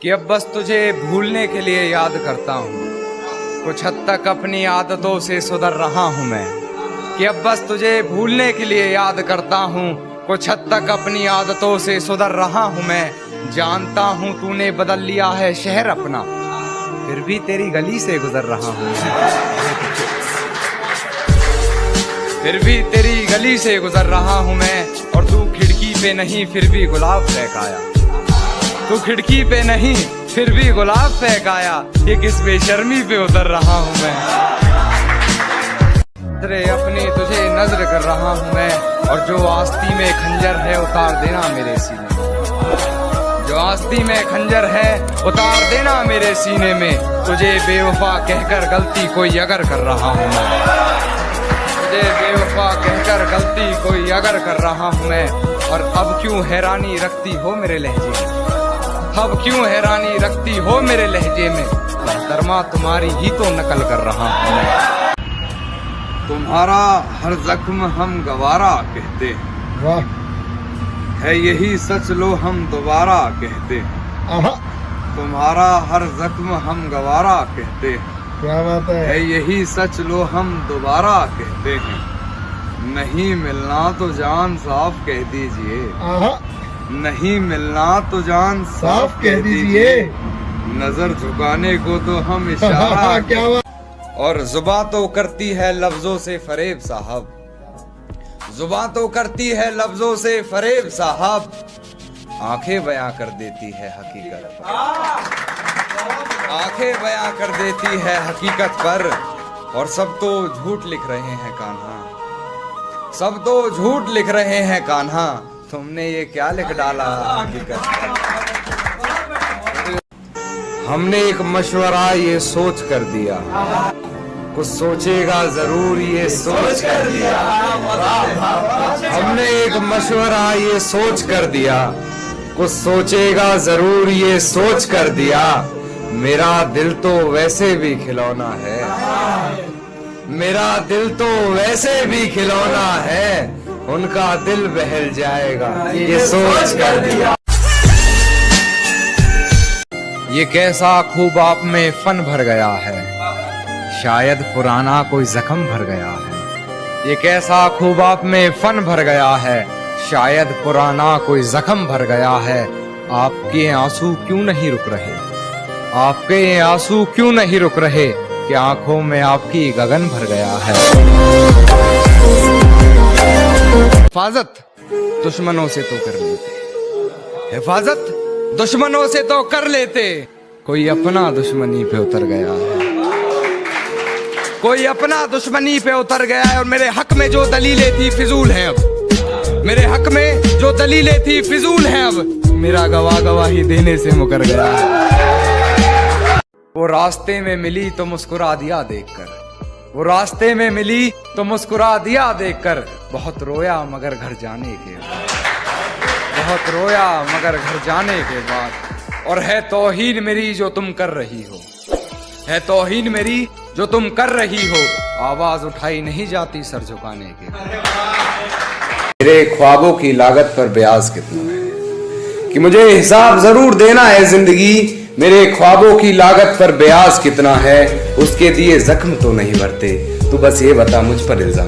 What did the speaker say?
कि अब बस तुझे भूलने के लिए याद करता हूँ। कुछ हद तक अपनी आदतों से सुधर रहा हूँ मैं, कि अब बस तुझे भूलने के लिए याद करता हूँ। कुछ हद तक अपनी आदतों से सुधर रहा हूँ मैं। जानता हूँ तूने बदल लिया है शहर अपना, फिर भी तेरी गली से गुजर रहा हूँ। फिर भी तेरी गली से गुजर रहा हूँ मैं। और तू खिड़की पे नहीं फिर भी गुलाब फेंक आया। तू खिड़की पे नहीं फिर भी गुलाब फेंक आया। ये किस बेशर्मी पे उतर रहा हूँ मैं। तेरे अपनी तुझे नजर कर रहा हूँ मैं। और जो आस्ती में खंजर है उतार देना मेरे सीने में। जो आस्ती में खंजर है उतार देना मेरे सीने में। तुझे बेवफा कहकर गलती कोई अगर कर रहा हूँ मैं। तुझे बेवफा कहकर गलती कोई अगर कर रहा हूँ मैं। और अब क्यों हैरानी रखती हो मेरे लहजे में। अब क्यों हैरानी रखती हो मेरे लहजे में। मोहतरमा तुम्हारी ही तो नकल कर रहा हूँ मैं। तुम्हारा हर जख्म हम गवारा कहते हैं। वाह, है यही सच लो हम दोबारा कहते हैं। तुम्हारा हर जख्म हम गवारा कहते हैं। क्या बात है यही सच लो हम दोबारा कहते हैं। नहीं मिलना तो जान साफ कह दीजिए। नहीं मिलना तो जान साफ कह दीजिए। नजर झुकाने को तो हम इशारा क्या बात। और जुबां तो करती है लफ्जों से फरेब साहब। जुबां तो करती है लफ्जों से फरेब साहब। आंखें बयां कर देती है हकीकत पर। आंखें बयां कर देती है हकीकत पर। और सब तो झूठ लिख रहे हैं कान्हा। सब तो झूठ लिख रहे हैं कान्हा। तुमने ये क्या लिख डाला हकीकत पर। हमने एक मशवरा ये सोच कर दिया। कुछ सोचेगा जरूर ये सोच कर दिया। हमने एक मशवरा ये सोच कर दिया। कुछ सोचेगा जरूर ये सोच कर दिया। मेरा दिल तो वैसे भी खिलौना है। मेरा दिल तो वैसे भी खिलौना है। उनका दिल बहल जाएगा ये सोच कर दिया। ये कैसा खूब आप में फन भर गया है। शायद पुराना कोई जख्म भर गया है। ये कैसा खूब आप में फन भर गया है। शायद पुराना कोई जख्म भर गया है। आपके आंसू क्यों नहीं रुक रहे। आपके आंसू क्यों नहीं रुक रहे। कि आंखों में आपकी गगन भर गया है। हिफाजत दुश्मनों से तो कर लेते। हिफाजत दुश्मनों से तो कर लेते। कोई अपना दुश्मनी पे उतर गया है। कोई अपना दुश्मनी पे उतर गया है। और मेरे हक में जो दलीलें थी फिजूल हैं अब। मेरे हक में जो दलीलें थी फिजूल हैं अब। मेरा गवाही देने से मुकर गया है। वो रास्ते में मिली तो मुस्कुरा दिया देखकर। वो रास्ते में मिली तो मुस्कुरा दिया देखकर। बहुत रोया मगर घर जाने के बाद। बहुत रोया मगर घर जाने के बाद। और है तौहीन मेरी जो तुम कर रही हो। है तौहीन मेरी जो तुम कर रही हो। आवाज उठाई नहीं जाती सर झुकाने के। मेरे ख्वाबों की लागत पर ब्याज कितना है। कि मुझे हिसाब जरूर देना है जिंदगी। मेरे ख्वाबों की लागत पर ब्याज कितना है। उसके दिए जख्म तो नहीं भरते। तू बस ये बता मुझ पर इल्जाम